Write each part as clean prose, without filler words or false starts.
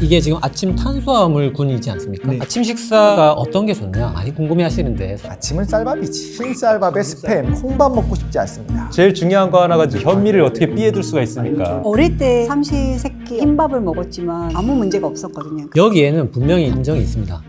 이게 지금 아침 탄수화물군이지 않습니까? 네. 아침 식사가 어떤 게 좋냐 많이 궁금해 하시는데 아침은 쌀밥이지. 흰쌀밥에 스팸, 콩밥 먹고 싶지 않습니다. 제일 중요한 거 하나가 현미를 어떻게 피해둘 수가 있습니까? 어릴 때 삼시세끼 흰밥을 먹었지만 아무 문제가 없었거든요. 여기에는 분명히 인정이 있습니다.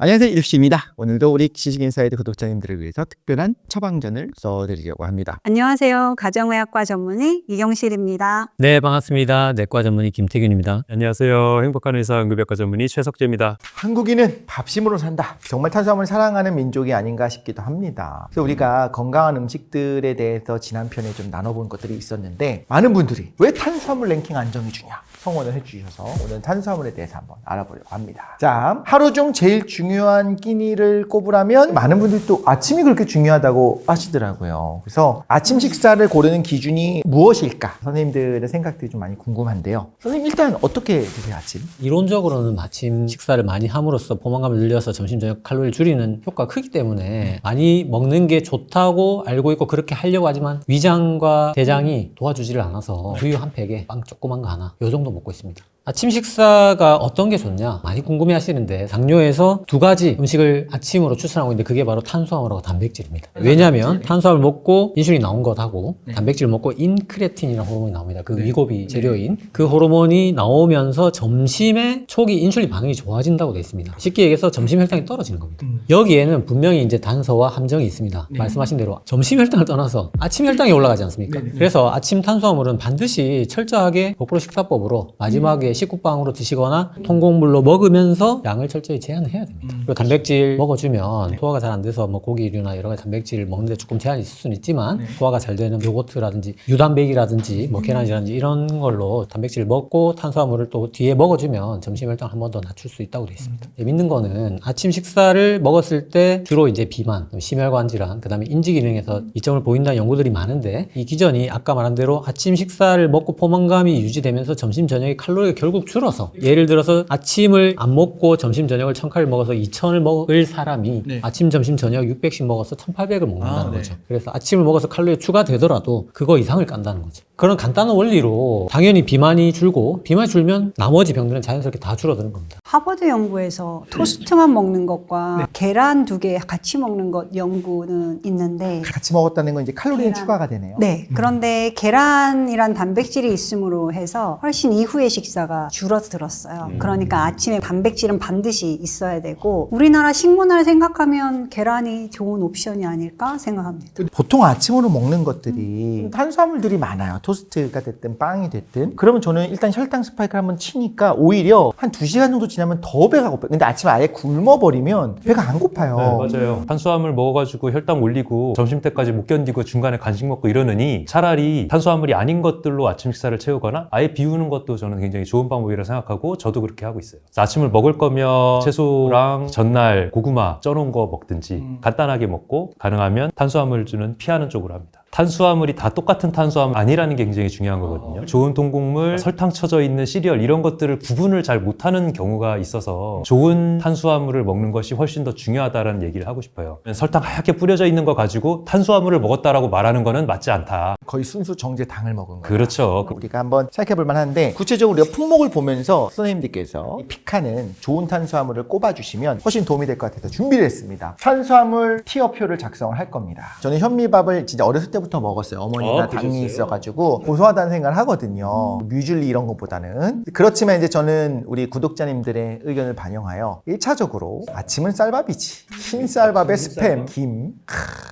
안녕하세요, 일씨입니다. 오늘도 우리 지식인사이드 구독자님들을 위해서 특별한 처방전을 써드리려고 합니다. 안녕하세요. 가정의학과 전문의 이경실입니다. 네, 반갑습니다. 내과 전문의 김태균입니다. 안녕하세요. 행복한 의사 응급의학과 전문의 최석재입니다. 한국인은 밥심으로 산다. 정말 탄수화물 사랑하는 민족이 아닌가 싶기도 합니다. 그래서 우리가 건강한 음식들에 대해서 지난 편에 좀 나눠본 것들이 있었는데 많은 분들이 왜 탄수화물 랭킹 안정이 주냐 성원을 해주셔서 오늘 탄수화물에 대해서 한번 알아보려고 합니다. 자, 하루 중 제일 중요한 끼니를 꼽으라면 많은 분들이 또 아침이 그렇게 중요하다고 하시더라고요. 그래서 아침 식사를 고르는 기준이 무엇일까? 선생님들의 생각들이 좀 많이 궁금한데요. 선생님 일단 어떻게 드세요, 아침? 이론적으로는 아침 식사를 많이 함으로써 포만감을 늘려서 점심 저녁 칼로리를 줄이는 효과가 크기 때문에 많이 먹는 게 좋다고 알고 있고 그렇게 하려고 하지만 위장과 대장이 도와주지를 않아서 두유 한 팩에 빵 조그만 거 하나 요 정도 먹고 있습니다. 아침 식사가 어떤 게 좋냐 많이 궁금해 하시는데 당뇨에서 두 가지 음식을 아침으로 추천하고 있는데 그게 바로 탄수화물하고 단백질입니다. 왜냐하면 탄수화물 먹고 인슐린이 나온 것하고 단백질 먹고 인크레틴이라는 호르몬이 나옵니다. 그 위고비 재료인 그 호르몬이 나오면서 점심에 초기 인슐린 반응이 좋아진다고 되어 있습니다. 쉽게 얘기해서 점심 혈당이 떨어지는 겁니다. 여기에는 분명히 이제 단서와 함정이 있습니다. 말씀하신 대로 점심 혈당을 떠나서 아침 혈당이 올라가지 않습니까? 그래서 아침 탄수화물은 반드시 철저하게 거꾸로 식사법으로 마지막에 식후빵으로 드시거나 통곡물로 먹으면서 양을 철저히 제한을 해야 됩니다. 그리고 단백질 먹어주면 소화가 잘 안 돼서 뭐 고기류나 여러 가지 단백질 먹는데 조금 제한이 있을 수는 있지만 소화가 잘 되는 요거트라든지 유단백이라든지 뭐 계란이라든지 이런 걸로 단백질을 먹고 탄수화물을 또 뒤에 먹어주면 점심 혈당 한 번 더 낮출 수 있다고 되어 있습니다. 재밌는 거는 아침 식사를 먹었을 때 주로 이제 비만, 심혈관 질환, 그 다음에 인지 기능에서 이점을 보인다는 연구들이 많은데 이 기전이 아까 말한 대로 아침 식사를 먹고 포만감이 유지되면서 점심 저녁에 칼로리가 결국 줄어서 예를 들어서 아침을 안 먹고 점심 저녁을 1000칼로리 먹어서 2000을 먹을 사람이 아침 점심 저녁 600씩 먹어서 1800을 먹는다는 거죠. 그래서 아침을 먹어서 칼로리 추가되더라도 그거 이상을 깐다는 거죠. 그런 간단한 원리로 당연히 비만이 줄고 비만이 줄면 나머지 병들은 자연스럽게 다 줄어드는 겁니다. 하버드 연구에서 토스트만 먹는 것과 계란 2개 같이 먹는 것 연구는 있는데 같이 먹었다는 건 이제 칼로리는 계란. 추가가 되네요. 네. 그런데 계란이란 단백질이 있음으로 해서 훨씬 이후의 식사가 줄어들었어요. 그러니까 아침에 단백질은 반드시 있어야 되고 우리나라 식문화를 생각하면 계란이 좋은 옵션이 아닐까 생각합니다. 보통 아침으로 먹는 것들이 탄수화물들이 많아요. 토스트가 됐든 빵이 됐든. 그러면 저는 일단 혈당 스파이크를 한번 치니까 오히려 한 2시간 정도 지나면 더 배가 고파요. 근데 아침에 아예 굶어버리면 배가 안 고파요. 네, 맞아요. 탄수화물 먹어가지고 혈당 올리고 점심 때까지 못 견디고 중간에 간식 먹고 이러느니 차라리 탄수화물이 아닌 것들로 아침 식사를 채우거나 아예 비우는 것도 저는 굉장히 좋은 방법이라 생각하고 저도 그렇게 하고 있어요. 아침을 먹을 거면 채소랑 전날 고구마 쪄놓은 거 먹든지 간단하게 먹고 가능하면 탄수화물주는 피하는 쪽으로 합니다. 탄수화물이 다 똑같은 탄수화물 아니라는 게 굉장히 중요한 거거든요. 좋은 통곡물, 설탕 쳐져 있는 시리얼 이런 것들을 구분을 잘 못하는 경우가 있어서 좋은 탄수화물을 먹는 것이 훨씬 더 중요하다는 얘기를 하고 싶어요. 설탕 하얗게 뿌려져 있는 거 가지고 탄수화물을 먹었다라고 말하는 거는 맞지 않다. 거의 순수 정제당을 먹은 거예요. 그렇죠. 우리가 한번 생각해 볼 만한데 구체적으로 우리가 품목을 보면서 선생님들께서 이 피카는 좋은 탄수화물을 꼽아주시면 훨씬 도움이 될 것 같아서 준비를 했습니다. 탄수화물 티어표를 작성을 할 겁니다. 저는 현미밥을 진짜 어렸을 때부터 먹었어요. 어머니가 당이 있어가지고 고소하다는 생각을 하거든요. 뮤즐리 이런 것보다는. 그렇지만 이제 저는 우리 구독자님들의 의견을 반영하여 1차적으로 아침은 쌀밥이지. 흰쌀밥에 스팸, 김,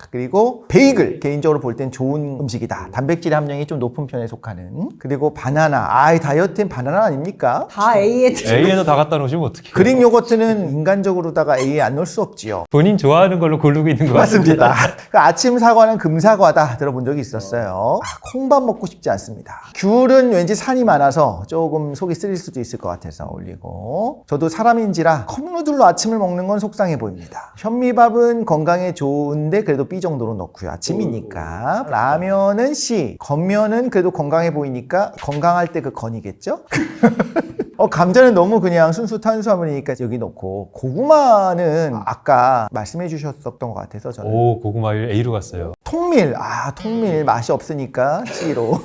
그리고 베이글. 개인적으로 볼 땐 좋은 음식이다. 단백질 함량이 좀 높은 편에 속하는. 그리고 바나나. 다이어트엔 바나나 아닙니까? 다 A에 A에도 다 갖다 놓으시면 어떡해요? 그릭 요거트는 인간적으로다가 A에 안 넣을 수 없지요. 본인 좋아하는 걸로 고르고 있는 것 같습니다. 맞습니다. 그 아침 사과는 금사과다 들어본 적이 있었어요. 콩밥 먹고 싶지 않습니다. 귤은 왠지 산이 많아서 조금 속이 쓰릴 수도 있을 것 같아서 올리고, 저도 사람인지라 컵누들로 아침을 먹는 건 속상해 보입니다. 현미밥은 건강에 좋은데 그래도 B 정도로 넣고요. 아침이니까. 라면은 C, 겉면은 그래도 건강해 보이니까 건강할 때 그 건이겠죠? 감자는 너무 그냥 순수 탄수화물이니까 여기 넣고, 고구마는 아까 말씀해 주셨었던 것 같아서 저는 고구마 A로 갔어요. 통밀, 통밀 맛이 없으니까 C로.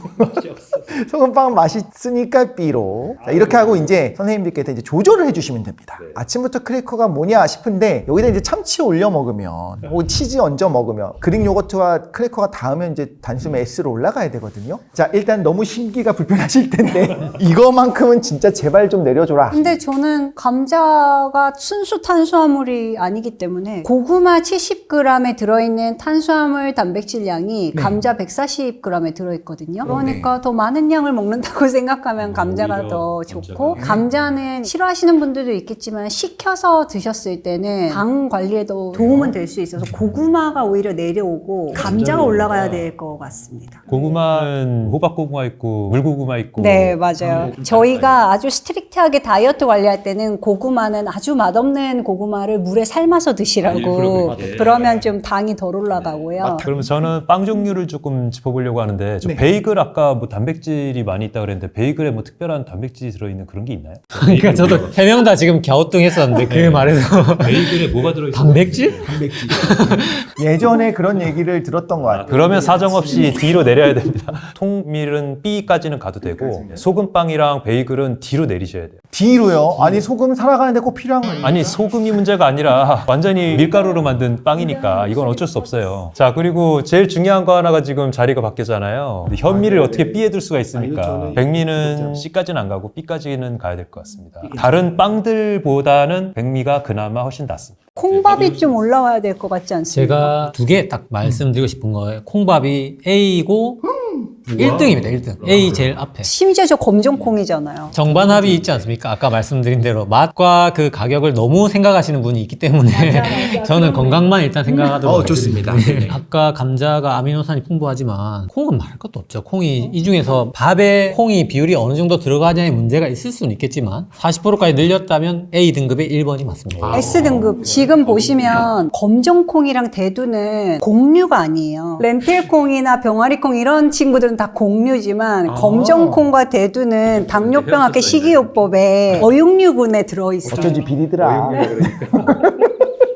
소금빵 맛있으니까 B로. 자, 이렇게 하고 이제 선생님들께서 이제 조절을 해주시면 됩니다. 아침부터 크래커가 뭐냐 싶은데 여기다 이제 참치 올려 먹으면, 혹은 치즈 얹어 먹으면, 그릭 요거트와 크래커가 닿으면 이제 단숨에 S로 올라가야 되거든요. 자, 일단 너무 심기가 불편하실 텐데 이거만큼은 진짜 제발 좀 내려줘라. 근데 저는 감자가 순수 탄수화물이 아니기 때문에 고구마 70g에 들어있는 탄수화물 단백질 양이 감자 140g에 들어있거든요. 그러니까 더 많은 양을 먹는다고 생각하면 감자가 더 좋고, 감자는 싫어하시는 분들도 있겠지만 식혀서 드셨을 때는 당 관리에도 도움은 될 수 있어서 고구마가 오히려 내려오고 감자가 올라가야 될 것 같습니다. 고구마는 호박고구마 있고 물고구마 있고. 네, 맞아요. 저희가 아주 스트릭트하게 다이어트 관리할 때는 고구마는 아주 맛없는 고구마를 물에 삶아서 드시라고. 그러면 좀 당이 덜 올라가고요. 그러면 저는 빵 종류를 조금 짚어보려고 하는데, 저 베이글 아까 뭐 단백질이 많이 있다 그랬는데 베이글에 뭐 특별한 단백질이 들어있는 그런 게 있나요? 그러니까 저도 세 명 다 지금 갸우뚱했었는데 그 말에서 베이글에 뭐가 들어있어요? 단백질? 예전에 그런 얘기를 들었던 것 같아요. 그러면 사정없이 D로 내려야 됩니다. 통밀은 B까지는 가도 되고 소금빵이랑 베이글은 D로 내리셔야 돼요. D로요? 아니 소금 살아가는데 꼭 필요한 거예요. 아니 소금이 문제가 아니라 완전히 밀가루로 만든 빵이니까 이건 어쩔 수 없어요. 자, 그리고 제일 중요한 거 하나가 지금 자리가 바뀌었잖아요. 현미를 어떻게 B에 둘 수가 있습니까? 백미는 C까지는 안 가고 B까지는 가야 될 것 같습니다. 다른 빵들보다는 백미가 그나마 훨씬 낫습니다. 콩밥이 좀 올라와야 될 것 같지 않습니까? 제가 두 개 딱 말씀드리고 싶은 거예요. 콩밥이 A이고 1등입니다. 1등. A 제일 앞에. 심지어 저 검정콩이잖아요. 정반합이 있지 않습니까? 아까 말씀드린 대로 맛과 그 가격을 너무 생각하시는 분이 있기 때문에 저는 건강만 일단 생각하도록 좋습니다. 하겠습니다. 아까 감자가 아미노산이 풍부하지만 콩은 말할 것도 없죠. 콩이 이 중에서 밥에 콩이 비율이 어느 정도 들어가냐의 문제가 있을 수는 있겠지만 40%까지 늘렸다면 A 등급의 1번이 맞습니다. S등급. 지금 보시면 검정콩이랑 대두는 곡류가 아니에요. 렌틸콩이나 병아리콩 이런 친구들은 다 곡류지만 검정콩과 대두는 당뇨병학회 식이요법에 어육류군에 들어있어요. 어쩐지 비리더라.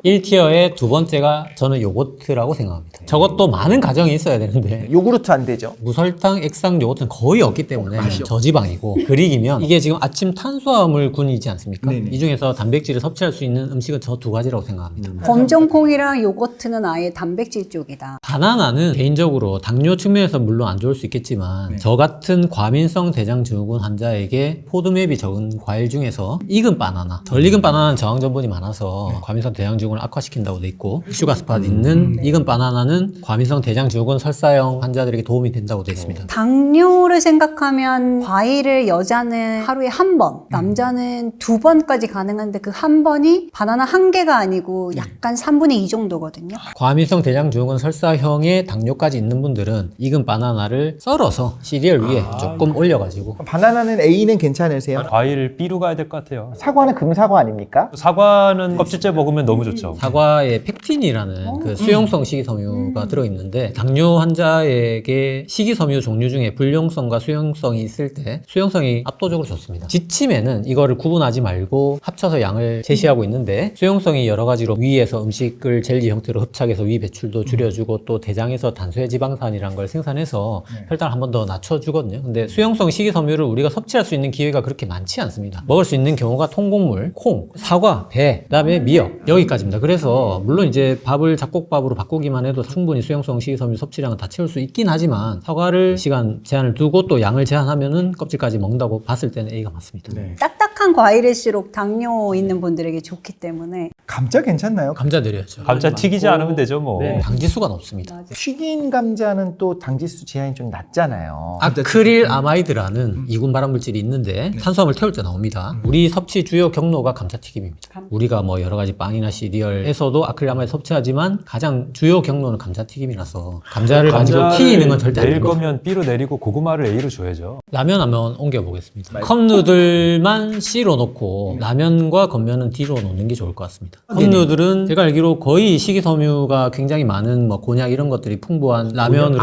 1티어의 두 번째가 저는 요거트라고 생각합니다. 저것도 많은 가정이 있어야 되는데 요구르트 안 되죠. 무설탕, 액상 요거트는 거의 없기 때문에 저지방이고, 그릭이면 이게 지금 아침 탄수화물군이지 않습니까? 이 중에서 단백질을 섭취할 수 있는 음식은 저 두 가지라고 생각합니다. 검정콩이랑 요거트는 아예 단백질 쪽이다. 바나나는 개인적으로 당뇨 측면에서 물론 안 좋을 수 있겠지만 저 같은 과민성 대장증후군 환자에게 포도맵이 적은 과일 중에서 익은 바나나, 덜 익은 바나나는 저항 전분이 많아서 과민성 대장증후군을 악화시킨다고 돼 있고, 슈가스팟 있는 익은 바나나는 과민성 대장증후군 설사형 환자들에게 도움이 된다고 돼 있습니다. 당뇨를 생각하면 과일을 여자는 하루에 한 번, 남자는 두 번까지 가능한데 그 한 번이 바나나 한 개가 아니고 약간 3분의 2 정도거든요. 과민성 대장증후군 설사형의 당뇨까지 있는 분들은 익은 바나나를 썰어서 시리얼 위에 조금 올려가지고. 바나나는 A는 괜찮으세요? 과일 B로 가야 될 것 같아요. 사과는 금사과 아닙니까? 사과는 껍질째 먹으면 너무 좋죠. 사과에 펙틴이라는 그 수용성 식이섬유가 들어있는데, 당뇨 환자에게 식이섬유 종류 중에 불용성과 수용성이 있을 때 수용성이 압도적으로 좋습니다. 지침에는 이거를 구분하지 말고 합쳐서 양을 제시하고 있는데, 수용성이 여러 가지로 위에서 음식을 젤리 형태로 흡착해서 위 배출도 줄여주고 또 대장에서 단소해 지방산이라는 걸 생산해서 혈당을 한 번 더 낮춰주거든요. 근데 수용성 식이섬유를 우리가 섭취할 수 있는 기회가 그렇게 많지 않습니다. 먹을 수 있는 경우가 통곡물, 콩, 사과, 배, 그다음에 미역, 여기까지입니다. 그래서 물론 이제 밥을 잡곡밥으로 바꾸기만 해도 충분히 수용성 식이섬유 섭취량은 다 채울 수 있긴 하지만, 사과를 시간 제한을 두고 또 양을 제한하면은 껍질까지 먹는다고 봤을 때는 A가 맞습니다. 딱딱한 과일일수록 당뇨 있는 분들에게 좋기 때문에. 감자 괜찮나요? 감자 드려야죠. 감자 튀기지 않으면 되죠, 뭐. 네, 당지수가 높습니다. 튀긴 감자는 또 당지수 제한이 좀 낮잖아요. 아크릴 아마이드라는 이군 발암물질이 있는데 탄수화물 태울 때 나옵니다. 우리 섭취 주요 경로가 감자튀김입니다. 우리가 뭐 여러 가지 빵이나 시리얼에서도 아크릴 아마이드 섭취하지만 가장 주요 경로는 감자튀김이라서 감자를 가지고 튀기는 건 절대 안 내릴 됩니다. 거면 B로 내리고 고구마를 A로 줘야죠. 라면 한번 옮겨보겠습니다. 컵누들만 C로 놓고 라면과 겉면은 D로 놓는 게 좋을 것 같습니다. 합니다. 섬유들은 제가 알기로 거의 식이섬유가 굉장히 많은 뭐 곤약 이런 것들이 풍부한 라면으로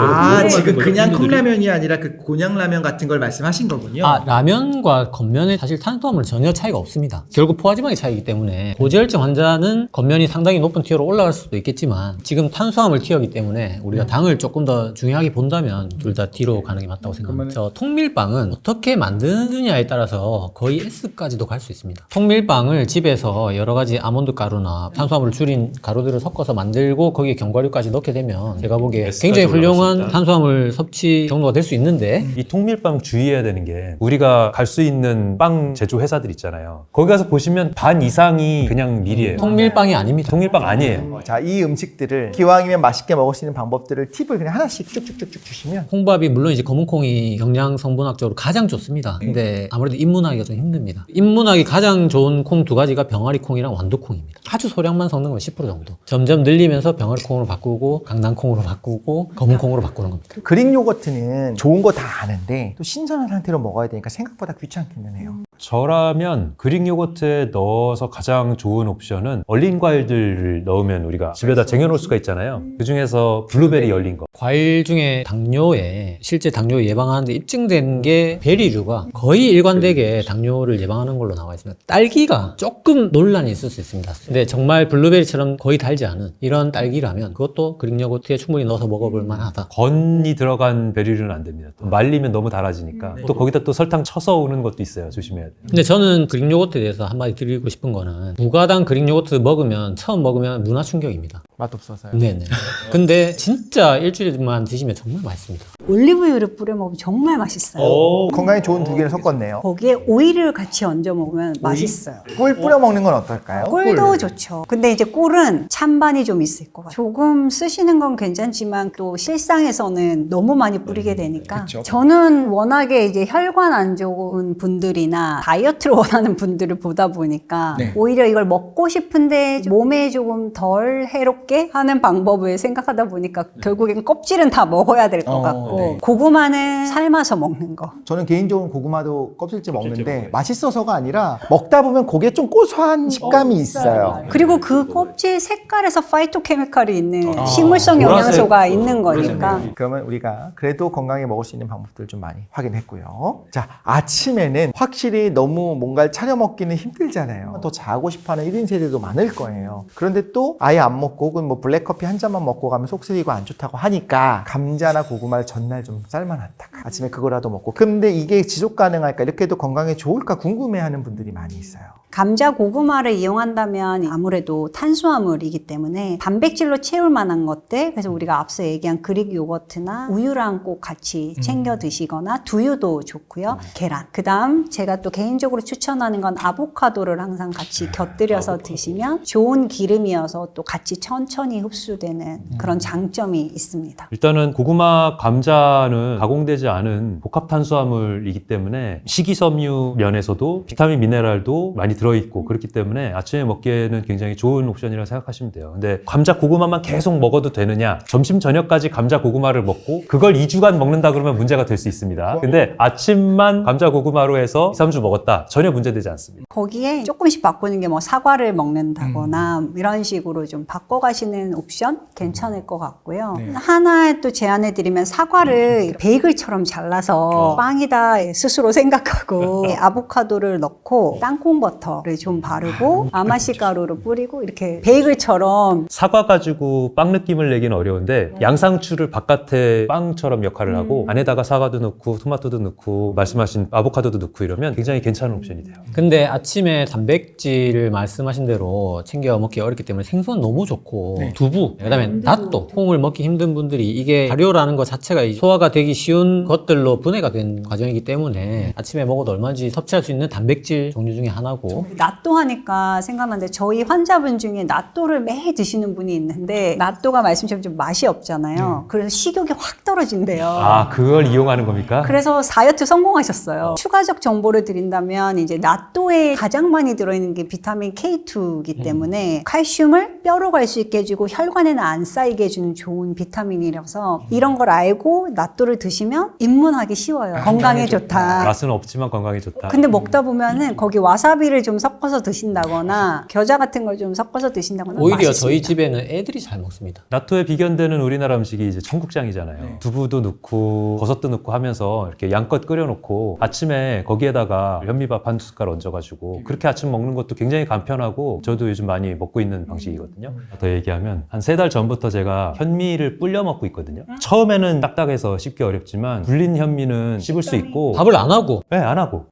지금 그냥 컵라면이 아니라 그 곤약라면 같은 걸 말씀하신 거군요. 라면과 겉면에 사실 탄수화물 전혀 차이가 없습니다. 결국 포화지방의 차이기 때문에 고지혈증 환자는 겉면이 상당히 높은 티어로 올라갈 수도 있겠지만 지금 탄수화물 티어이기 때문에 우리가 당을 조금 더 중요하게 본다면 둘 다 뒤로 가는 게 맞다고 생각합니다. 저 통밀빵은 어떻게 만드느냐에 따라서 거의 S까지도 갈 수 있습니다. 통밀빵을 집에서 여러 가지 아몬드 가루나 탄수화물을 줄인 가루들을 섞어서 만들고 거기에 견과류까지 넣게 되면 제가 보기에 S까지 굉장히 올라갈 수 훌륭한 있다. 탄수화물 섭취 정도가 될 수 있는데 이 통밀빵 주의해야 되는 게 우리가 갈 수 있는 빵 제조 회사들 있잖아요. 거기 가서 보시면 반 이상이 그냥 밀이에요. 통밀빵이 아닙니다. 통밀빵 아니에요. 자, 이 음식들을 기왕이면 맛있게 먹을 수 있는 방법들을 팁을 그냥 하나씩 쭉쭉쭉쭉 주시면 콩밥이 물론 이제 검은콩이 영양 성분학적으로 가장 좋습니다. 근데 아무래도 입문하기가 좀 힘듭니다. 입문하기 가장 좋은 콩 두 가지가 병아리콩이랑 완두콩입니다. 아주 소량만 섞는 건 10% 정도. 점점 늘리면서 병아리콩으로 바꾸고 강낭콩으로 바꾸고 검은콩으로 바꾸는 겁니다. 그릭 요거트는 좋은 거 다 아는데 또 신선한 상태로 먹어야 되니까 생각보다 귀찮기는 해요. 저라면 그릭 요거트에 넣어서 가장 좋은 옵션은 얼린 과일들을 넣으면 우리가 집에다 쟁여놓을 수가 있잖아요. 그 중에서 블루베리 열린 거. 과일 중에 당뇨에 실제 당뇨 예방하는데 입증된 게 베리류가 거의 일관되게 당뇨를 예방하는 걸로 나와 있습니다. 딸기가 조금 논란이 있을 수 있습니다. 근데 정말 블루베리처럼 거의 달지 않은 이런 딸기라면 그것도 그릭 요거트에 충분히 넣어서 먹어볼 만하다. 건이 들어간 베리류는 안 됩니다. 또 말리면 너무 달아지니까. 또 거기다 또 설탕 쳐서 오는 것도 있어요. 조심해야 돼요. 근데 저는 그릭 요거트에 대해서 한마디 드리고 싶은 거는 무가당 그릭 요거트 먹으면 처음 먹으면 문화 충격입니다. 맛없어서요. 네네. 근데 진짜 일주일만 드시면 정말 맛있습니다. 올리브유를 뿌려 먹으면 정말 맛있어요. 건강에 좋은 두 개를 섞었네요. 거기에 오이를 같이 얹어 먹으면 맛있어요. 꿀 뿌려 먹는 건 어떨까요? 꿀도 좋죠. 근데 이제 꿀은 찬반이 좀 있을 것 같아요. 조금 쓰시는 건 괜찮지만 또 실상에서는 너무 많이 뿌리게 되니까 저는 워낙에 이제 혈관 안 좋은 분들이나 다이어트를 원하는 분들을 보다 보니까 오히려 이걸 먹고 싶은데 몸에 조금 덜 해롭게 하는 방법을 생각하다 보니까 결국엔 껍질은 다 먹어야 될 것 같고 고구마는 삶아서 먹는 거. 저는 개인적으로 고구마도 껍질째 먹는데 맛있어서가 아니라 먹다 보면 그게 좀 고소한 식감이 있어요. 그리고 그 껍질 색깔에서 파이토케미칼이 있는 식물성 영양소가 있는 거니까. 그러면 우리가 그래도 건강에 먹을 수 있는 방법들 좀 많이 확인했고요. 자, 아침에는 확실히 너무 뭔가를 차려 먹기는 힘들잖아요. 더 자고 싶어하는 1인 세대도 많을 거예요. 그런데 또 아예 안 먹고 혹은 뭐 블랙커피 한 잔만 먹고 가면 속 쓰리고 안 좋다고 하니까 감자나 고구마를 전날 좀 삶아놨다가 아침에 그거라도 먹고. 근데 이게 지속 가능할까? 이렇게 해도 건강에 좋을까? 궁금해하는 분들이 많이 있어요. 감자, 고구마를 이용한다면 아무래도 탄수화물이기 때문에 단백질로 채울 만한 것들, 그래서 우리가 앞서 얘기한 그릭 요거트나 우유랑 꼭 같이 챙겨 드시거나 두유도 좋고요. 계란. 그 다음 제가 또 개인적으로 추천하는 건 아보카도를 항상 같이 곁들여서 드시면 좋은 기름이어서 또 같이 천천히 흡수되는 그런 장점이 있습니다. 일단은 고구마, 감자는 가공되지 않은 복합 탄수화물이기 때문에 식이섬유 면에서도 비타민, 미네랄도 많이 들어있고 그렇기 때문에 아침에 먹기에는 굉장히 좋은 옵션이라고 생각하시면 돼요. 근데 감자, 고구마만 계속 먹어도 되느냐? 점심, 저녁까지 감자, 고구마를 먹고 그걸 2주간 먹는다 그러면 문제가 될 수 있습니다. 근데 아침만 감자, 고구마로 해서 2, 3주 먹었다. 전혀 문제되지 않습니다. 거기에 조금씩 바꾸는 게 뭐 사과를 먹는다거나 이런 식으로 좀 바꿔가시는 옵션 괜찮을 것 같고요. 하나 또 제안해드리면 사과를 베이글처럼 잘라서 빵이다 스스로 생각하고 아보카도를 넣고 땅콩 버터를 좀 바르고 아마시 가루를 뿌리고 이렇게 베이글처럼 사과 가지고 빵 느낌을 내기는 어려운데 양상추를 바깥에 빵처럼 역할을 하고 안에다가 사과도 넣고 토마토도 넣고 말씀하신 아보카도도 넣고 이러면 굉장히 괜찮은 옵션이 돼요. 근데 아침에 단백질을 말씀하신 대로 챙겨 먹기 어렵기 때문에 생선 너무 좋고 두부, 그다음에 낫또, 콩을 먹기 힘든 분들이 이게 발효라는 것 자체가 소화가 되기 쉬운 것들로 분해가 된 과정이기 때문에 아침에 먹어도 얼마든지 섭취할 수 있는 단백질 종류 중에 하나고 낫또 하니까 생각나는데 저희 환자분 중에 낫또를 매일 드시는 분이 있는데 낫또가 말씀처럼 좀 맛이 없잖아요. 그래서 식욕이 확 떨어진대요. 아, 그걸 이용하는 겁니까? 그래서 다이어트 성공하셨어요. 추가적 정보를 드린다면 이제 낫또에 가장 많이 들어있는 게 비타민 K2이기 때문에 칼슘을 뼈로 갈 수 있게 해주고 혈관에는 안 쌓이게 해주는 좋은 비타민이라서 이런 걸 알고 낫또를 드시면 입문하기 쉬워요. 건강에 좋다. 맛은 없지만 건강에 좋다. 근데 먹다 보면은 거기 와사비를 좀 좀 섞어서 드신다거나 겨자 같은 걸 좀 섞어서 드신다거나 오히려 맛있습니다. 저희 집에는 애들이 잘 먹습니다. 나토에 비견되는 우리나라 음식이 이제 청국장이잖아요. 두부도 넣고 버섯도 넣고 하면서 이렇게 양껏 끓여놓고 아침에 거기에다가 현미밥 한 숟갈 얹어가지고 그렇게 아침 먹는 것도 굉장히 간편하고 저도 요즘 많이 먹고 있는 방식이거든요. 더 얘기하면 한 3달 전부터 제가 현미를 불려 먹고 있거든요. 처음에는 딱딱해서 씹기 어렵지만 불린 현미는 씹을 수 있고 밥을 안 하고 네, 안 하고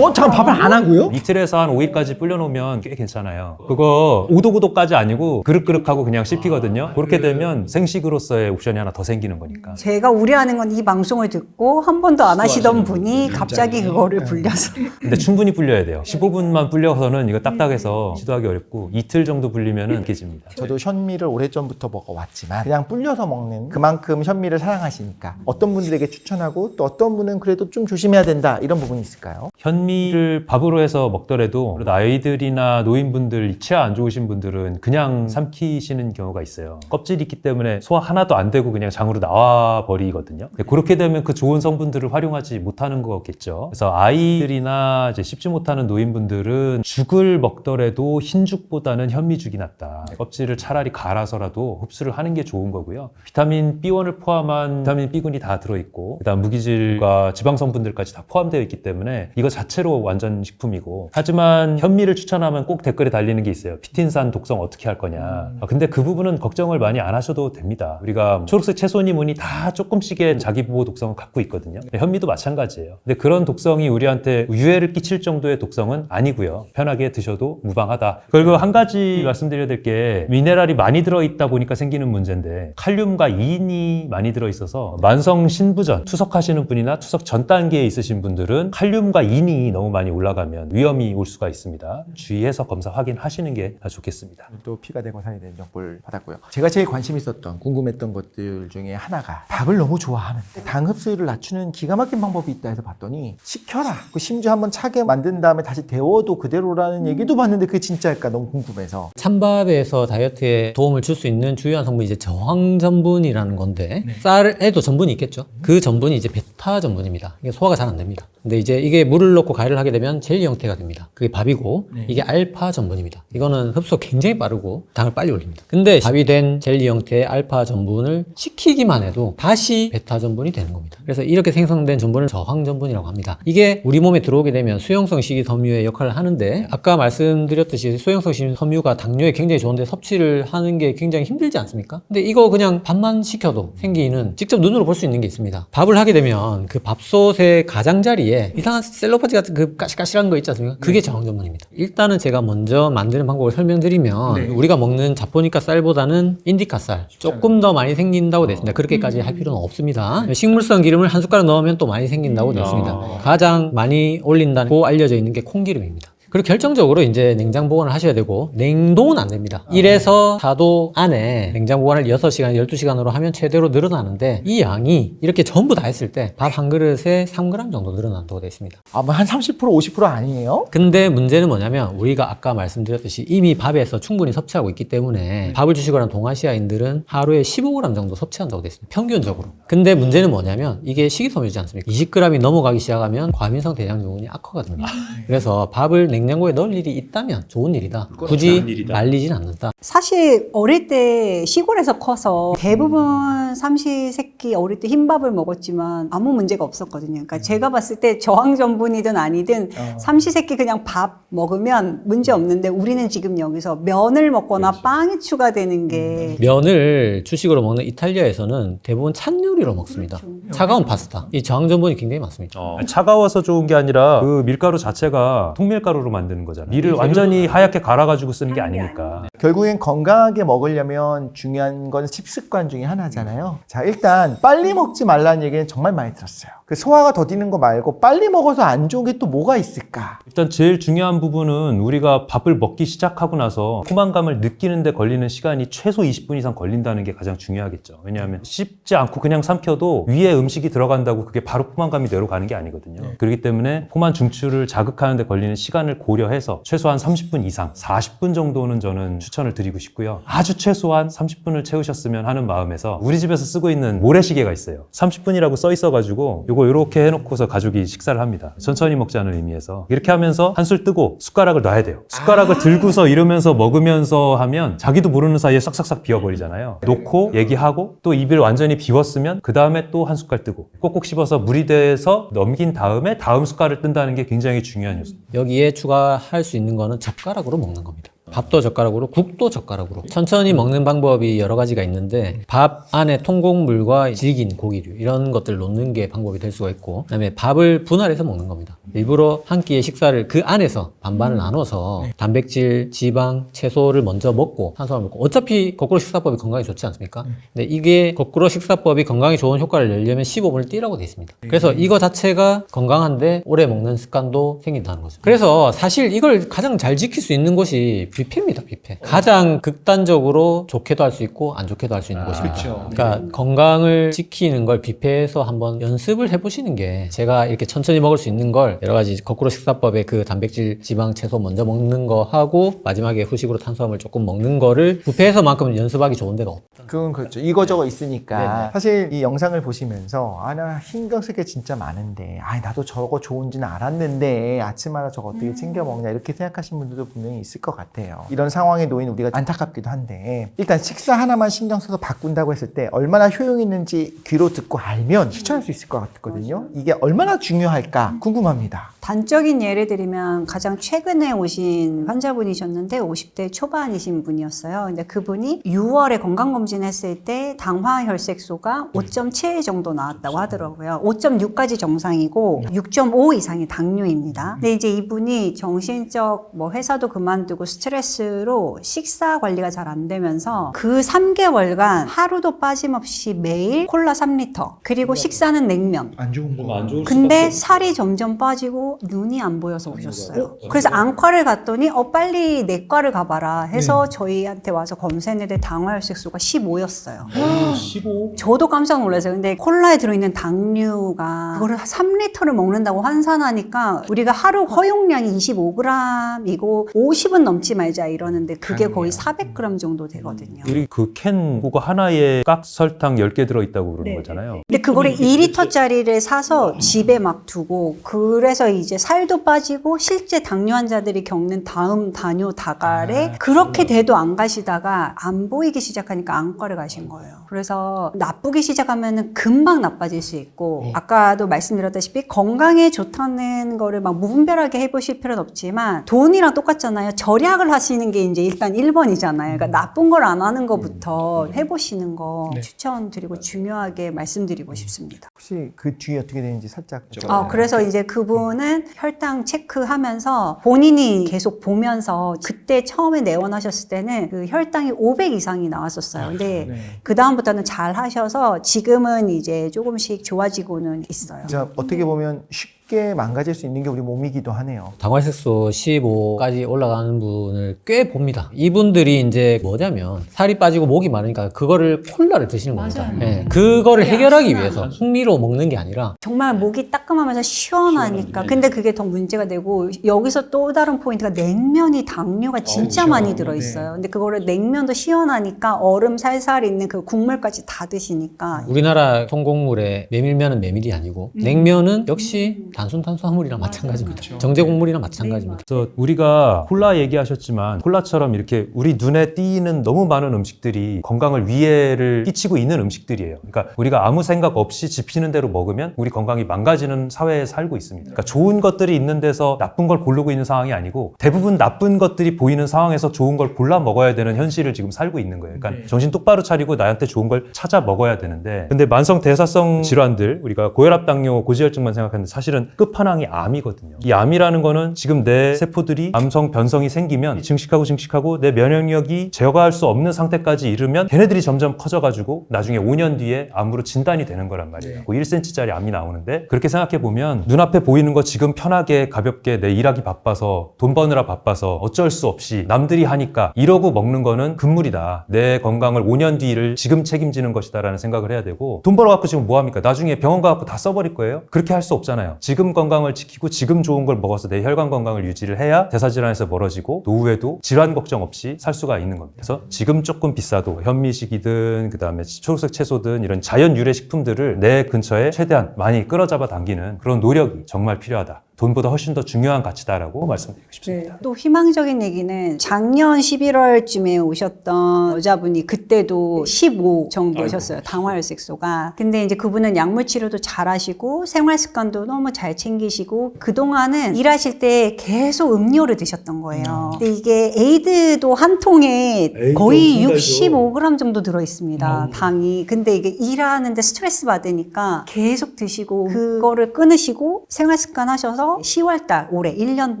잠깐 밥을 안 하고요? 이틀에서 한 5일까지 불려놓으면 꽤 괜찮아요. 그거 오독오독까지 아니고 그릇그릇하고 그냥 씹히거든요. 그렇게 되면 생식으로서의 옵션이 하나 더 생기는 거니까. 제가 우려하는 건 이 방송을 듣고 한 번도 안 하시던 분이 갑자기 그거를 불려서 근데 충분히 불려야 돼요. 15분만 불려서는 이거 딱딱해서 시도하기 어렵고 이틀 정도 불리면은 깨집니다. 저도 현미를 오래전부터 먹어왔지만 그냥 불려서 먹는 그만큼 현미를 사랑하시니까 어떤 분들에게 추천하고 또 어떤 분은 그래도 좀 조심해야 된다 이런 부분이 있을까요? 현미를 밥으로 해서 먹더라도 그래도 아이들이나 노인분들, 치아 안 좋으신 분들은 그냥 삼키시는 경우가 있어요. 껍질이 있기 때문에 소화 하나도 안 되고 그냥 장으로 나와 버리거든요. 그렇게 되면 그 좋은 성분들을 활용하지 못하는 거겠죠. 그래서 아이들이나 이제 씹지 못하는 노인분들은 죽을 먹더라도 흰죽보다는 현미죽이 낫다. 껍질을 차라리 갈아서라도 흡수를 하는 게 좋은 거고요. 비타민 B1을 포함한 비타민 B군이 다 들어있고 그다음 무기질과 지방 성분들까지 다 포함되어 있기 때문에 이거 자체로 완전 식품이고 하지만 현미를 추천하면 꼭 댓글에 달리는 게 있어요. 피틴산 독성 어떻게 할 거냐. 근데 그 부분은 걱정을 많이 안 하셔도 됩니다. 우리가 초록색 채소니 뭐니 다 조금씩의 자기 보호 독성을 갖고 있거든요. 현미도 마찬가지예요. 근데 그런 독성이 우리한테 유해를 끼칠 정도의 독성은 아니고요. 편하게 드셔도 무방하다. 그리고 한 가지 말씀드려야 될 게 미네랄이 많이 들어있다 보니까 생기는 문제인데 칼륨과 인이 많이 들어있어서 만성 신부전 투석하시는 분이나 투석 전 단계에 있으신 분들은 칼륨과 인이 너무 많이 올라가면 위험이 올 수가 있습니다. 주의해서 검사 확인하시는 게 좋겠습니다. 또 피가 되고 살이 되는 정보를 받았고요. 제가 제일 관심 있었던 궁금했던 것들 중에 하나가 밥을 너무 좋아하는데 당 흡수율을 낮추는 기가 막힌 방법이 있다 해서 봤더니 식혀라. 심지어 한번 차게 만든 다음에 다시 데워도 그대로라는 얘기도 봤는데 그게 진짜일까 너무 궁금해서. 찬밥에서 다이어트에 도움을 줄 수 있는 주요한 성분이 이제 저항전분이라는 건데 쌀에도 전분이 있겠죠. 그 전분이 이제 베타 전분입니다. 이게 소화가 잘 안 됩니다. 근데 이제 이게 물을 넣고 가열을 하게 되면 젤리 형태가 됩니다. 그게 밥이고 이게 알파 전분입니다. 이거는 흡수가 굉장히 빠르고 당을 빨리 올립니다. 근데 밥이 된 젤리 형태의 알파 전분을 식히기만 해도 다시 베타 전분이 되는 겁니다. 그래서 이렇게 생성된 전분을 저항 전분이라고 합니다. 이게 우리 몸에 들어오게 되면 수용성 식이섬유의 역할을 하는데 아까 말씀드렸듯이 수용성 식이섬유가 당뇨에 굉장히 좋은데 섭취를 하는 게 굉장히 힘들지 않습니까? 근데 이거 그냥 밥만 시켜도 생기는 직접 눈으로 볼 수 있는 게 있습니다. 밥을 하게 되면 그 밥솥의 가장자리에 이상한 셀로파지 같은 그 까실까실한 거 있지 않습니까? 그게 저항 전분입니다. 일단은 제가 먼저 만드는 방법을 설명드리면 우리가 먹는 자포니카 쌀보다는 인디카 쌀 조금 더 많이 생긴다고 되어 있습니다. 그렇게까지 할 필요는 없습니다. 식물성 기름을 한 숟가락 넣으면 또 많이 생긴다고 되어 있습니다. 가장 많이 올린다고 알려져 있는 게 콩기름입니다. 그리고 결정적으로 이제 냉장 보관을 하셔야 되고 냉동은 안 됩니다. 1에서 4도 안에 냉장 보관을 6시간, 12시간으로 하면 최대로 늘어나는데 이 양이 이렇게 전부 다 했을 때 밥 한 그릇에 3g 정도 늘어난다고 되어 있습니다. 뭐 한 30% 50% 아니에요? 근데 문제는 뭐냐면 우리가 아까 말씀드렸듯이 이미 밥에서 충분히 섭취하고 있기 때문에 밥을 주시거나 동아시아인들은 하루에 15g 정도 섭취한다고 되어 있습니다. 평균적으로. 근데 문제는 뭐냐면 이게 식이섬유지 않습니까? 20g이 넘어가기 시작하면 과민성 대장증후군이 악화가 됩니다. 그래서 밥을 냉장고에 넣을 일이 있다면 좋은 일이다. 굳이 말리진 않는다. 사실 어릴 때 시골에서 커서 대부분 삼시세끼 어릴 때 흰밥을 먹었지만 아무 문제가 없었거든요. 그러니까 제가 봤을 때 저항전분이든 아니든 삼시세끼 그냥 밥 먹으면 문제 없는데 우리는 지금 여기서 면을 먹거나 빵이 추가되는 게 면을 주식으로 먹는 이탈리아에서는 대부분 찬 요리로 먹습니다. 차가운 파스타. 이 저항전분이 굉장히 많습니다. 차가워서 좋은 게 아니라 그 밀가루 자체가 통밀가루로 만드는 거잖아요. 밀을 완전히 하얗게 갈아가지고 쓰는 게 아니니까. 결국엔 건강하게 먹으려면 중요한 건 식습관 중에 하나잖아요. 자, 일단 빨리 먹지 말라는 얘기는 정말 많이 들었어요. 그 소화가 더디는 거 말고 빨리 먹어서 안 좋은 게 또 뭐가 있을까? 일단 제일 중요한 부분은 우리가 밥을 먹기 시작하고 나서 포만감을 느끼는데 걸리는 시간이 최소 20분 이상 걸린다는 게 가장 중요하겠죠. 왜냐하면 씹지 않고 그냥 삼켜도 위에 음식이 들어간다고 그게 바로 포만감이 뇌로 가는 게 아니거든요. 그렇기 때문에 포만 중추를 자극하는 데 걸리는 시간을 고려해서 최소한 30분 이상, 40분 정도는 저는 추천을 드리고 싶고요. 아주 최소한 30분을 채우셨으면 하는 마음에서 우리 집에서 쓰고 있는 모래시계가 있어요. 30분이라고 써 있어가지고 요거 요거 이렇게 해놓고서 가족이 식사를 합니다. 천천히 먹자는 의미에서. 이렇게 하면서 한술 뜨고 숟가락을 놔야 돼요. 숟가락을 들고서 이러면서 먹으면서 하면 자기도 모르는 사이에 싹싹싹 비워버리잖아요. 놓고 얘기하고 또 입을 완전히 비웠으면 그 다음에 또 한 숟갈 뜨고 꼭꼭 씹어서 물이 돼서 넘긴 다음에 다음 숟갈을 뜬다는 게 굉장히 중요한 요소입니다. 여기에 추가할 수 있는 거는 젓가락으로 먹는 겁니다. 밥도 젓가락으로, 국도 젓가락으로. 천천히 먹는 방법이 여러 가지가 있는데 밥 안에 통곡물과 질긴 고기류 이런 것들을 놓는 게 방법이 될 수가 있고, 그다음에 밥을 분할해서 먹는 겁니다. 일부러 한 끼의 식사를 그 안에서 반반을 나눠서 단백질, 지방, 채소를 먼저 먹고 탄수화물 먹고, 어차피 거꾸로 식사법이 건강에 좋지 않습니까? 근데 이게 거꾸로 식사법이 건강에 좋은 효과를 내려면 15분을 뛰라고 돼 있습니다. 그래서 이거 자체가 건강한데 오래 먹는 습관도 생긴다는 거죠. 그래서 사실 이걸 가장 잘 지킬 수 있는 곳이 뷔페입니다, 뷔페. 가장 극단적으로 좋게도 할 수 있고 안 좋게도 할 수 있는 곳입니다. 그렇죠. 그러니까 건강을 지키는 걸 뷔페에서 한번 연습을 해보시는 게, 제가 이렇게 천천히 먹을 수 있는 걸 여러 가지 거꾸로 식사법에 그 단백질, 지방, 채소 먼저 먹는 거 하고 마지막에 후식으로 탄수화물 조금 먹는 거를 뷔페에서만큼은 연습하기 좋은 데가 없다. 그건 그렇죠. 이거저거 있으니까. 사실 이 영상을 보시면서 나 신경 쓸 게 진짜 많은데 나도 저거 좋은지는 알았는데 아침마다 저거 어떻게 챙겨 먹냐 이렇게 생각하시는 분들도 분명히 있을 것 같아요. 이런 상황에 놓인 우리가 안타깝기도 한데, 일단 식사 하나만 신경 써서 바꾼다고 했을 때 얼마나 효용이 있는지 귀로 듣고 알면 실천할 수 있을 것 같거든요. 이게 얼마나 중요할까 궁금합니다. 단적인 예를 들면 가장 최근에 오신 환자분이셨는데 50대 초반이신 분이었어요. 근데 그분이 6월에 건강검진 했을 때 당화혈색소가 5.7 정도 나왔다고 하더라고요. 5.6까지 정상이고 6.5 이상이 당뇨입니다. 근데 이제 이분이 정신적 회사도 그만두고 스트레스로 식사 관리가 잘 안 되면서 그 3개월간 하루도 빠짐없이 매일 콜라 3리터, 그리고 식사는 냉면. 안 좋은 거. 근데 살이 점점 빠지고 눈이 안 보여서 오셨어요. 그래서 안과를 갔더니 빨리 내과를 가봐라 해서 저희한테 와서 검사했는데 당화혈색소가 15였어요. 15? 저도 깜짝 놀랐어요. 근데 콜라에 들어있는 당류가 그거를 3리터를 먹는다고 환산하니까 우리가 하루 허용량이 25g이고 50은 넘지 말자 이러는데 그게 거의 400g 정도 되거든요. 우리 그 캔 그거 하나에 깍 설탕 10개 들어있다고 그러는 거잖아요. 근데 그거를 2리터짜리를 사서 집에 막 두고, 그래서 이제 살도 빠지고 실제 당뇨 환자들이 겪는 다음 당뇨 다갈에 그렇게 돼도 안 가시다가 안 보이기 시작하니까 안과를 가신 거예요. 그래서 나쁘기 시작하면은 금방 나빠질 수 있고, 아까도 말씀드렸다시피 건강에 좋다는 거를 막 무분별하게 해보실 필요는 없지만 돈이랑 똑같잖아요. 절약을 하시는 게 이제 일단 1번이잖아요. 그러니까 나쁜 걸 안 하는 것부터 해보시는 거 추천드리고 중요하게 말씀드리고 싶습니다. 혹시 그 뒤에 어떻게 되는지 살짝 그래서 이제 그분은 혈당 체크하면서 본인이 계속 보면서, 그때 처음에 내원하셨을 때는 그 혈당이 500 이상이 나왔었어요. 근데 그 다음부터는 잘 하셔서 지금은 이제 조금씩 좋아지고는 있어요. 진짜 어떻게 보면 쉽게 망가질 수 있는 게 우리 몸이기도 하네요. 당화혈색소 15까지 올라가는 분을 꽤 봅니다. 이분들이 이제 뭐냐면 살이 빠지고 목이 마르니까 그거를 콜라를 드시는 겁니다. 네, 그거를 해결하기 위해서 흥미로 먹는 게 아니라 정말 목이 따끔하면서 시원하니까. 근데 그게 더 문제가 되고, 여기서 또 다른 포인트가 냉면이 당류가 진짜 많이 들어있어요. 근데 그거를 냉면도 시원하니까 얼음 살살 있는 그 국물까지 다 드시니까. 우리나라 통곡물에 메밀면은 메밀이 아니고 냉면은 역시 단순 탄수화물이랑 마찬가지입니다. 정제 곡물이랑 마찬가지입니다. 그래서 우리가 콜라 얘기하셨지만 콜라처럼 이렇게 우리 눈에 띄는 너무 많은 음식들이 건강을 위해를 끼치고 있는 음식들이에요. 그러니까 우리가 아무 생각 없이 집히는 대로 먹으면 우리 건강이 망가지는 사회에 살고 있습니다. 그러니까 좋은 것들이 있는 데서 나쁜 걸 고르고 있는 상황이 아니고 대부분 나쁜 것들이 보이는 상황에서 좋은 걸 골라 먹어야 되는 현실을 지금 살고 있는 거예요. 그러니까 정신 똑바로 차리고 나한테 좋은 걸 찾아 먹어야 되는데, 근데 만성 대사성 질환들, 우리가 고혈압, 당뇨, 고지혈증만 생각하는데 사실은 끝판왕이 암이거든요. 이 암이라는 거는 지금 내 세포들이 암성 변성이 생기면 증식하고 내 면역력이 제어할 수 없는 상태까지 이르면 걔네들이 점점 커져가지고 나중에 5년 뒤에 암으로 진단이 되는 거란 말이에요. 1cm짜리 암이 나오는데, 그렇게 생각해보면 눈앞에 보이는 거 지금 편하게 가볍게 내 일하기 바빠서 돈 버느라 바빠서 어쩔 수 없이 남들이 하니까 이러고 먹는 거는 금물이다. 내 건강을 5년 뒤를 지금 책임지는 것이다 라는 생각을 해야 되고, 돈 벌어갖고 지금 뭐합니까? 나중에 병원 가갖고 다 써버릴 거예요? 그렇게 할 수 없잖아요. 지금 지금 건강을 지키고 지금 좋은 걸 먹어서 내 혈관 건강을 유지를 해야 대사질환에서 멀어지고 노후에도 질환 걱정 없이 살 수가 있는 겁니다. 그래서 지금 조금 비싸도 현미식이든 그다음에 초록색 채소든 이런 자연 유래 식품들을 내 근처에 최대한 많이 끌어잡아 당기는 그런 노력이 정말 필요하다. 돈보다 훨씬 더 중요한 가치다라고 말씀드리고 싶습니다. 또 희망적인 얘기는 작년 11월쯤에 오셨던 여자분이 그때도 15 정도셨어요. 당화혈색소가. 근데 이제 그분은 약물 치료도 잘 하시고 생활 습관도 너무 잘 챙기시고 그동안은 일하실 때 계속 음료를 드셨던 거예요. 근데 이게 에이드도 한 통에 거의 65g 정도 들어 있습니다. 당이. 근데 이게 일하는데 스트레스 받으니까 계속 드시고 그거를 끊으시고 생활 습관 하셔서 10월달 올해 1년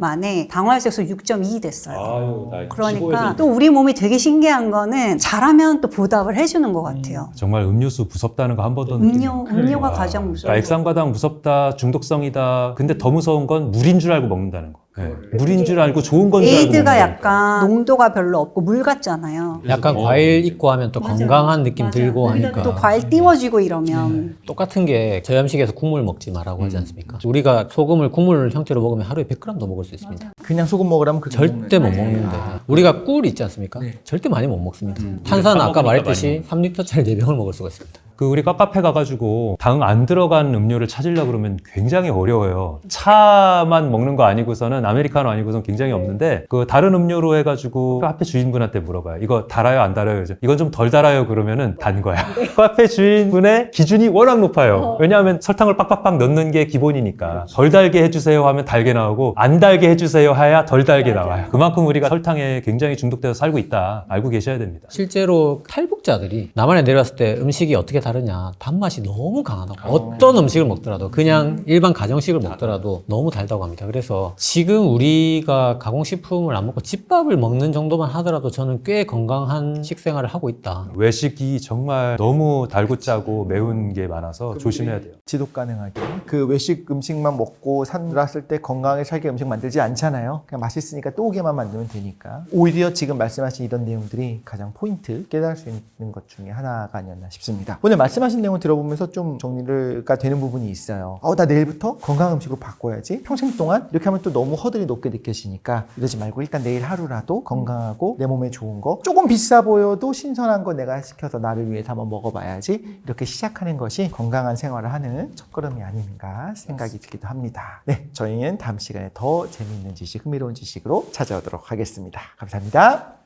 만에 당화혈색소 6.2 됐어요. 그러니까 또 우리 몸이 되게 신기한 거는 잘하면 또 보답을 해주는 것 같아요. 정말 음료수 무섭다는 거 한 번 더 느끼네요. 음료가 가장 무서워요. 액상과당 무섭다, 중독성이다. 근데 더 무서운 건 물인 줄 알고 먹는다는 거. 네. 물인 줄 알고 좋은 건 줄 알고 에이드가 먹는 약간 농도가 별로 없고 물 같잖아요. 약간 과일 있고 하면 또 건강한 느낌 들고 하니까 또 과일 띄워지고 이러면 똑같은 게 저염식에서 국물 먹지 말라고 하지 않습니까? 우리가 소금을 국물 형태로 먹으면 하루에 100g도 먹을 수 있습니다. 그냥 소금 먹으라면 그게 절대 못 먹는데 우리가 꿀 있지 않습니까? 절대 많이 못 먹습니다. 탄산은 아까 말했듯이 3리터짜리 4병을 먹을 수가 있습니다. 그 우리 카페 가가지고 당 안 들어간 음료를 찾으려고 그러면 굉장히 어려워요. 차만 먹는 거 아니고서는 아메리카노 아니고서는 굉장히 없는데 그 다른 음료로 해가지고 카페 주인분한테 물어봐요. 이거 달아요 안 달아요? 이건 좀 덜 달아요 그러면은 단 거야. 카페 주인분의 기준이 워낙 높아요. 왜냐하면 설탕을 빡빡빡 넣는 게 기본이니까. 덜 달게 해주세요 하면 달게 나오고 안 달게 해주세요 해야 덜 달게 나와요. 그만큼 우리가 설탕에 굉장히 중독돼서 살고 있다. 알고 계셔야 됩니다. 실제로 탈북자들이 남한에 내려왔을 때 음식이 어떻게 다르냐 단맛이 너무 강하다고 어떤 음식을 먹더라도 그냥 일반 가정식을 먹더라도 너무 달다고 합니다. 그래서 지금 우리가 가공식품을 안 먹고 집밥을 먹는 정도만 하더라도 저는 꽤 건강한 식생활을 하고 있다. 외식이 정말 너무 달고 짜고 매운 게 많아서 조심해야 돼요. 지속 가능하게 그 외식 음식만 먹고 살았을 때 건강하게 살게 음식 만들지 않잖아요. 그냥 맛있으니까 또 오게만 만들면 되니까 오히려 지금 말씀하신 이런 내용들이 가장 포인트 깨달을 수 있는 것 중에 하나가 아니었나 싶습니다. 오늘 말씀하신 내용을 들어보면서 좀 정리가 되는 부분이 있어요. 나 내일부터 건강한 음식으로 바꿔야지. 평생 동안 이렇게 하면 또 너무 허들이 높게 느껴지니까 이러지 말고 일단 내일 하루라도 건강하고 내 몸에 좋은 거 조금 비싸 보여도 신선한 거 내가 시켜서 나를 위해서 한번 먹어봐야지. 이렇게 시작하는 것이 건강한 생활을 하는 첫걸음이 아닌가 생각이 들기도 합니다. 네, 저희는 다음 시간에 더 재미있는 지식, 흥미로운 지식으로 찾아오도록 하겠습니다. 감사합니다.